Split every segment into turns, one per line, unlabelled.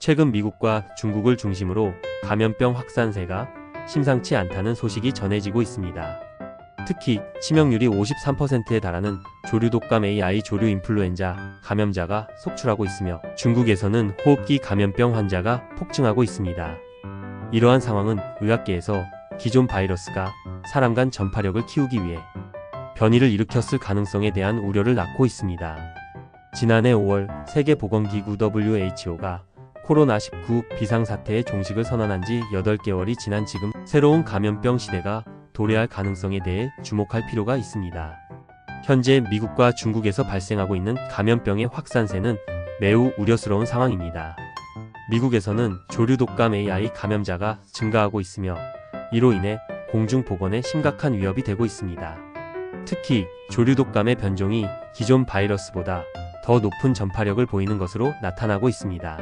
최근 미국과 중국을 중심으로 감염병 확산세가 심상치 않다는 소식이 전해지고 있습니다. 특히 치명률이 53%에 달하는 조류독감 AI 조류 인플루엔자 감염자가 속출하고 있으며 중국에서는 호흡기 감염병 환자가 폭증하고 있습니다. 이러한 상황은 의학계에서 기존 바이러스가 사람 간 전파력을 키우기 위해 변이를 일으켰을 가능성에 대한 우려를 낳고 있습니다. 지난해 5월 세계보건기구 WHO가 코로나19 비상사태의 종식을 선언한 지 8개월이 지난 지금 새로운 감염병 시대가 도래할 가능성에 대해 주목할 필요가 있습니다. 현재 미국과 중국에서 발생하고 있는 감염병의 확산세는 매우 우려스러운 상황입니다. 미국에서는 조류독감 AI 감염자가 증가하고 있으며 이로 인해 공중보건에 심각한 위협이 되고 있습니다. 특히 조류독감의 변종이 기존 바이러스보다 더 높은 전파력을 보이는 것으로 나타나고 있습니다.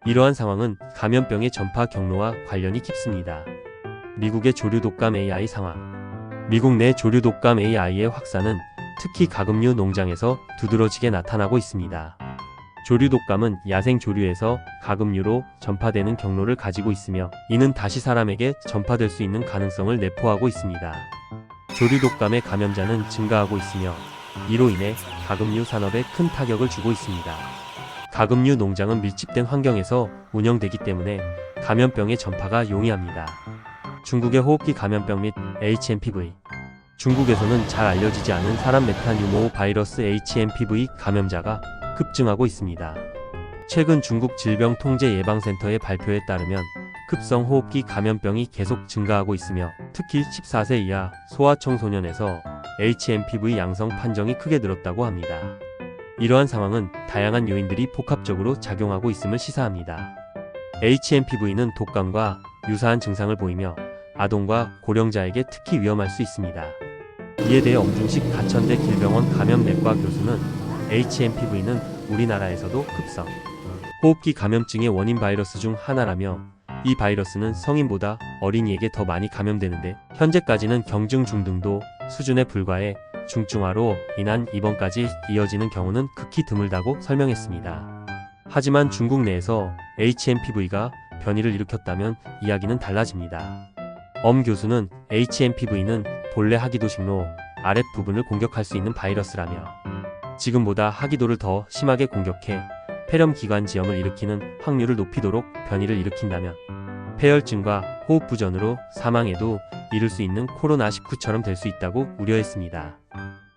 이러한 상황은 감염병의 전파 경로와 관련이 깊습니다. 미국의 조류독감 AI 상황. 미국 내 조류독감 AI의 확산은 특히 가금류 농장에서 두드러지게 나타나고 있습니다. 조류독감은 야생 조류에서 가금류로 전파되는 경로를 가지고 있으며 이는 다시 사람에게 전파될 수 있는 가능성을 내포하고 있습니다. 조류독감의 감염자는 증가하고 있으며 이로 인해 가금류 산업에 큰 타격을 주고 있습니다. 가금류 농장은 밀집된 환경에서 운영되기 때문에 감염병의 전파가 용이합니다. 중국의 호흡기 감염병 및 HMPV. 중국에서는 잘 알려지지 않은 사람 메탄 유모 바이러스 HMPV 감염자가 급증하고 있습니다. 최근 중국 질병통제예방센터의 발표에 따르면 급성 호흡기 감염병이 계속 증가하고 있으며 특히 14세 이하 소아청소년에서 HMPV 양성 판정이 크게 늘었다고 합니다. 이러한 상황은 다양한 요인들이 복합적으로 작용하고 있음을 시사합니다. HMPV는 독감과 유사한 증상을 보이며 아동과 고령자에게 특히 위험할 수 있습니다. 이에 대해 엄중식 가천대 길병원 감염내과 교수는 HMPV는 우리나라에서도 급성 호흡기 감염증의 원인 바이러스 중 하나라며 이 바이러스는 성인보다 어린이에게 더 많이 감염되는데 현재까지는 경증 중등도 수준에 불과해 중증화로 인한 입원까지 이어지는 경우는 극히 드물다고 설명했습니다. 하지만 중국 내에서 HMPV가 변이를 일으켰다면 이야기는 달라집니다. 엄 교수는 HMPV는 본래 하기도식로 아랫부분을 공격할 수 있는 바이러스라며 지금보다 하기도를 더 심하게 공격해 폐렴기관지염을 일으키는 확률을 높이도록 변이를 일으킨다면 폐혈증과 호흡부전으로 사망에도 이를 수 있는 코로나19처럼 될 수 있다고 우려했습니다.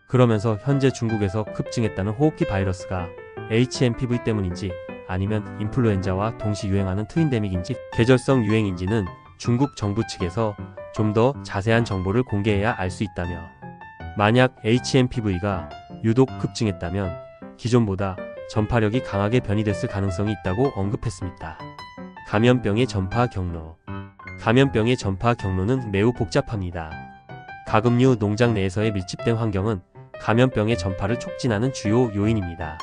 그러면서 현재 중국에서 급증했다는 호흡기 바이러스가 HMPV 때문인지 아니면 인플루엔자와 동시 유행하는 트윈데믹인지 계절성 유행인지는 중국 정부 측에서 좀 더 자세한 정보를 공개해야 알 수 있다며 만약 HMPV가 유독 급증했다면 기존보다 전파력이 강하게 변이됐을 가능성이 있다고 언급했습니다. 감염병의 전파 경로. 감염병의 전파 경로는 매우 복잡합니다. 가금류 농장 내에서의 밀집된 환경은 감염병의 전파를 촉진하는 주요 요인입니다.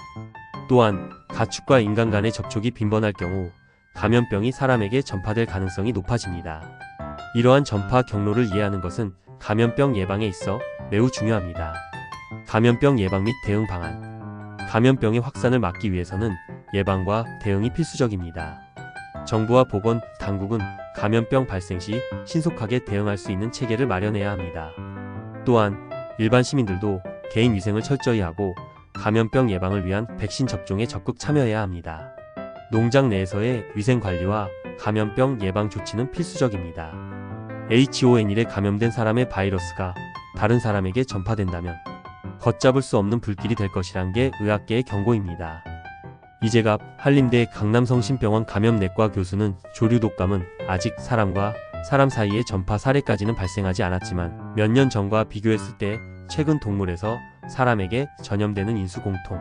또한 가축과 인간 간의 접촉이 빈번할 경우 감염병이 사람에게 전파될 가능성이 높아집니다. 이러한 전파 경로를 이해하는 것은 감염병 예방에 있어 매우 중요합니다. 감염병 예방 및 대응 방안. 감염병의 확산을 막기 위해서는 예방과 대응이 필수적입니다. 정부와 보건 당국은 감염병 발생 시 신속하게 대응할 수 있는 체계를 마련해야 합니다. 또한 일반 시민들도 개인 위생을 철저히 하고 감염병 예방을 위한 백신 접종에 적극 참여해야 합니다. 농장 내에서의 위생 관리와 감염병 예방 조치는 필수적입니다. H5N1에 감염된 사람의 바이러스가 다른 사람에게 전파된다면 걷잡을 수 없는 불길이 될 것이란 게 의학계의 경고입니다. 이재갑 한림대 강남성심병원 감염내과 교수는 조류독감은 아직 사람과 사람 사이의 전파 사례까지는 발생하지 않았지만 몇 년 전과 비교했을 때 최근 동물에서 사람에게 전염되는 인수공통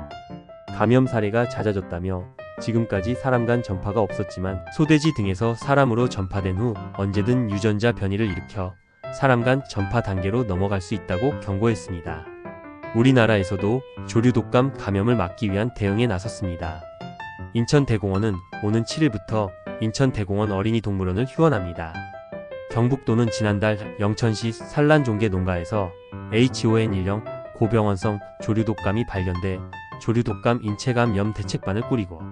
감염 사례가 잦아졌다며 지금까지 사람 간 전파가 없었지만 소돼지 등에서 사람으로 전파된 후 언제든 유전자 변이를 일으켜 사람 간 전파 단계로 넘어갈 수 있다고 경고했습니다. 우리나라에서도 조류독감 감염을 막기 위한 대응에 나섰습니다. 인천대공원은 오는 7일부터 인천대공원 어린이동물원을 휴원합니다. 경북도는 지난달 영천시 산란종개 농가에서 H5N1형 고병원성 조류독감이 발견돼 조류독감 인체감염 대책반을 꾸리고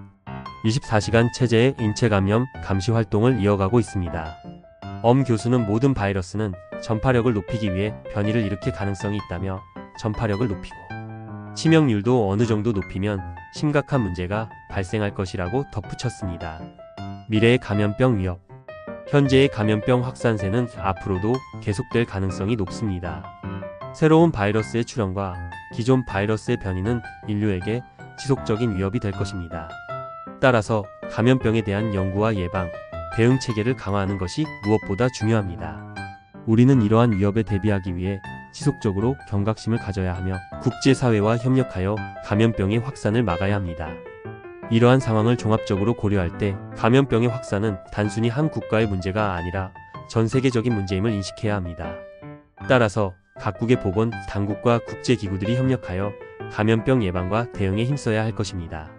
24시간 체제의 인체 감염 감시 활동을 이어가고 있습니다. 엄 교수는 모든 바이러스는 전파력을 높이기 위해 변이를 일으킬 가능성이 있다며 전파력을 높이고 치명률도 어느 정도 높이면 심각한 문제가 발생할 것이라고 덧붙였습니다. 미래의 감염병 위협. 현재의 감염병 확산세는 앞으로도 계속될 가능성이 높습니다. 새로운 바이러스의 출현과 기존 바이러스의 변이는 인류에게 지속적인 위협이 될 것입니다. 따라서 감염병에 대한 연구와 예방, 대응 체계를 강화하는 것이 무엇보다 중요합니다. 우리는 이러한 위협에 대비하기 위해 지속적으로 경각심을 가져야 하며 국제사회와 협력하여 감염병의 확산을 막아야 합니다. 이러한 상황을 종합적으로 고려할 때 감염병의 확산은 단순히 한 국가의 문제가 아니라 전 세계적인 문제임을 인식해야 합니다. 따라서 각국의 보건 당국과 국제기구들이 협력하여 감염병 예방과 대응에 힘써야 할 것입니다.